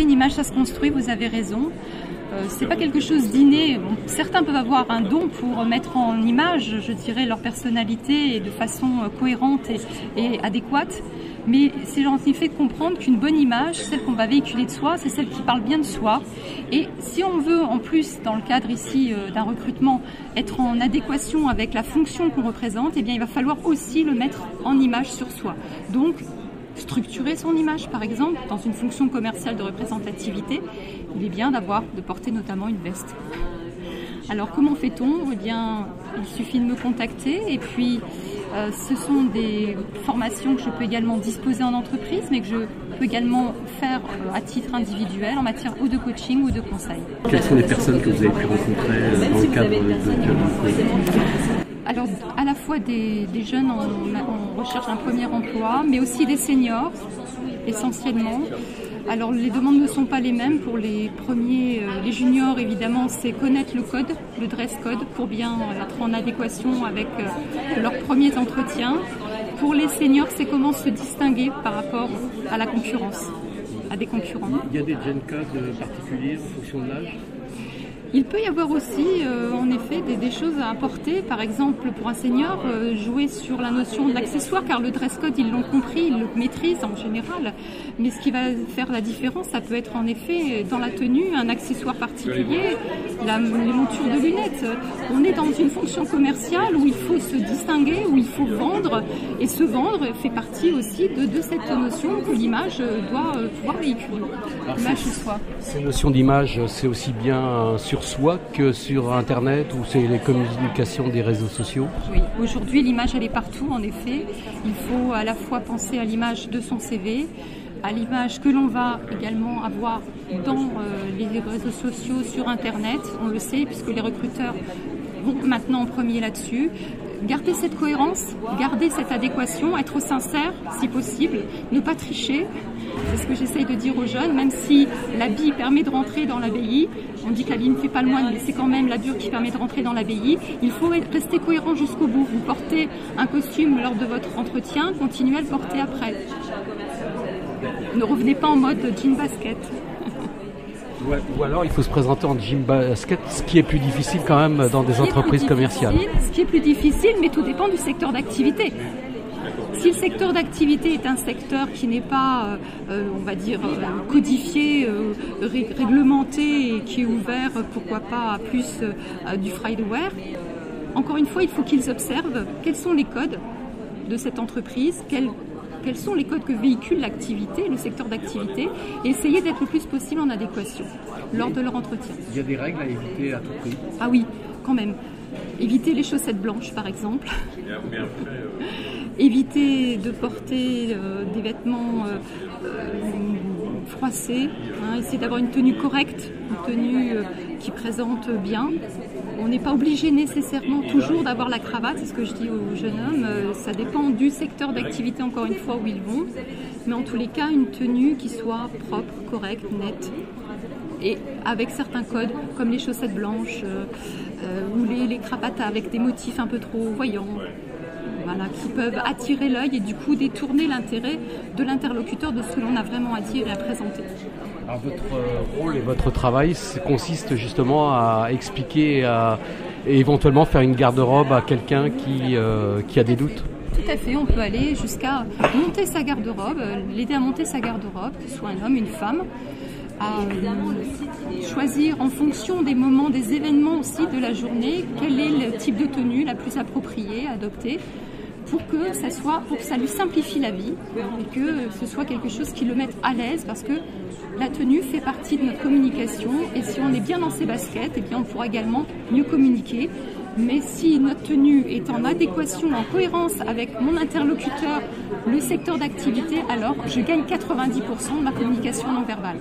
effet, une image, ça se construit, vous avez raison. C'est pas quelque chose d'inné. Bon, certains peuvent avoir un don pour mettre en image, je dirais, leur personnalité de façon cohérente et adéquate. Mais c'est en effet de comprendre qu'une bonne image, celle qu'on va véhiculer de soi, c'est celle qui parle bien de soi. Et si on veut, en plus, dans le cadre ici d'un recrutement, être en adéquation avec la fonction qu'on représente, eh bien, il va falloir aussi le mettre en image sur soi. Donc, structurer son image, par exemple, dans une fonction commerciale de représentativité, il est bien de porter notamment une veste. Alors, comment fait-on? Eh bien, il suffit de me contacter et puis ce sont des formations que je peux également disposer en entreprise, mais que je peux également faire à titre individuel en matière ou de coaching ou de conseil. Quelles sont les personnes que vous avez pu rencontrer dans le cadre de Alors, à la fois des jeunes en recherche d'un premier emploi, mais aussi des seniors, essentiellement. Alors, les demandes ne sont pas les mêmes. Pour les premiers, les juniors, évidemment, c'est connaître le code, le dress code, pour bien être en adéquation avec leurs premiers entretiens. Pour les seniors, c'est comment se distinguer par rapport à la concurrence, à des concurrents. Il y a des gen codes particuliers en fonction de l'âge? Il peut y avoir aussi, en effet, des choses à apporter. Par exemple, pour un senior, jouer sur la notion de l'accessoire, car le dress code, ils l'ont compris, ils le maîtrisent en général. Mais ce qui va faire la différence, ça peut être en effet, dans la tenue, un accessoire particulier, les montures de lunettes. On est dans une fonction commerciale où il faut se distinguer, où il faut vendre. Et se vendre fait partie aussi de cette notion que l'image doit pouvoir véhiculer. L'image sur soi. Ces notions d'image, c'est aussi bien sur soi que sur Internet ou c'est les communications des réseaux sociaux? Oui, aujourd'hui l'image elle est partout en effet. Il faut à la fois penser à l'image de son CV, à l'image que l'on va également avoir dans les réseaux sociaux, sur Internet, on le sait puisque les recruteurs vont maintenant en premier là-dessus. Garder cette cohérence, garder cette adéquation, être sincère si possible, ne pas tricher. C'est ce que j'essaye de dire aux jeunes, même si l'habit permet de rentrer dans l'abbaye, on dit que l'habit ne fait pas le moine, mais c'est quand même l'habillure qui permet de rentrer dans l'abbaye, il faut rester cohérent jusqu'au bout. Vous portez un costume lors de votre entretien, continuez à le porter après. Ne revenez pas en mode jean basket. Ou alors il faut se présenter en jean basket, ce qui est plus difficile quand même dans des entreprises commerciales. Ce qui est plus difficile, mais tout dépend du secteur d'activité. Si le secteur d'activité est un secteur qui n'est pas, on va dire, codifié, réglementé et qui est ouvert, pourquoi pas, à plus du freeware, encore une fois, il faut qu'ils observent quels sont les codes de cette entreprise, quels sont les codes que véhicule l'activité, le secteur d'activité, et essayer d'être le plus possible en adéquation lors de leur entretien. Il y a des règles à éviter à tout prix? Ah oui, quand même. Éviter les chaussettes blanches, par exemple. Éviter de porter des vêtements froissés. Essayer d'avoir une tenue correcte, une tenue qui présente bien. On n'est pas obligé nécessairement toujours d'avoir la cravate, c'est ce que je dis aux jeunes hommes. Ça dépend du secteur d'activité, encore une fois, où ils vont. Mais en tous les cas, une tenue qui soit propre, correcte, nette. Et avec certains codes, comme les chaussettes blanches ou les cravates avec des motifs un peu trop voyants, voilà, qui peuvent attirer l'œil et du coup détourner l'intérêt de l'interlocuteur de ce que l'on a vraiment à dire et à présenter. Alors votre rôle et votre travail consiste justement à expliquer et éventuellement faire une garde-robe à quelqu'un qui a des doutes? Tout à fait, on peut aller jusqu'à monter sa garde-robe, l'aider à monter sa garde-robe, que ce soit un homme, une femme, à choisir en fonction des moments, des événements aussi de la journée, quel est le type de tenue la plus appropriée à adopter pour que ça lui simplifie la vie et que ce soit quelque chose qui le mette à l'aise parce que la tenue fait partie de notre communication et si on est bien dans ses baskets, eh bien on pourra également mieux communiquer. Mais si notre tenue est en adéquation, en cohérence avec mon interlocuteur, le secteur d'activité, alors je gagne 90% de ma communication non verbale.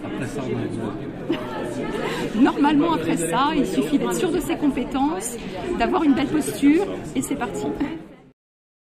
Après ça, normalement, après ça, il suffit d'être sûr de ses compétences, d'avoir une belle posture et c'est parti.